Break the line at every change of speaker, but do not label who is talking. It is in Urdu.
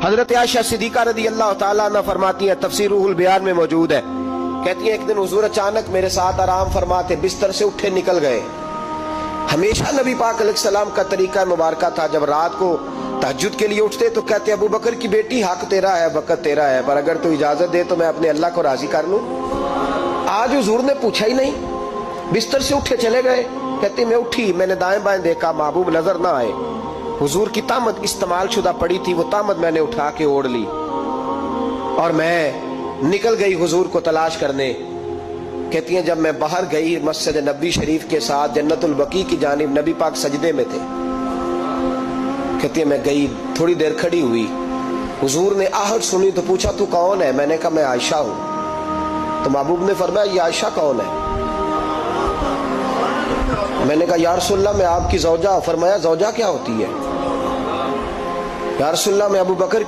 حضرت عائشہ صدیقہ رضی اللہ تعالیٰ عنہ فرماتی ہیں، تفسیر روح البیان میں موجود ہے، کہتی ہیں ایک دن حضور اچانک میرے ساتھ آرام فرماتے بستر سے اٹھے نکل گئے۔ ہمیشہ نبی پاک علیہ السلام کا طریقہ مبارکہ تھا، جب رات کو تہجد کے لیے اٹھتے تو کہتے ابو بکر کی بیٹی حق تیرا ہے، وقت تیرا ہے، پر اگر تو اجازت دے تو میں اپنے اللہ کو راضی کر لوں۔ آج حضور نے پوچھا ہی نہیں، بستر سے اٹھے چلے گئے۔ کہتے میں اٹھی، میں نے دائیں بائیں دیکھا، محبوب نظر نہ آئے۔ حضور کی طامت استعمال شدہ پڑی تھی، وہ طامت میں نے اٹھا کے اوڑھ لی اور میں نکل گئی حضور کو تلاش کرنے۔ کہتی ہیں جب میں باہر گئی مسجد نبوی شریف کے ساتھ جنت البقیع کی جانب، نبی پاک سجدے میں تھے۔ کہتی ہیں میں گئی، تھوڑی دیر کھڑی ہوئی، حضور نے آہٹ سنی تو پوچھا تو کون ہے؟ میں نے کہا میں عائشہ ہوں۔ تو محبوب نے فرمایا یہ عائشہ کون ہے؟ میں نے کہا یا رسول اللہ میں آپ کی زوجہ۔ فرمایا زوجہ کیا ہوتی ہے؟ یا رسول اللہ میں ابو بکر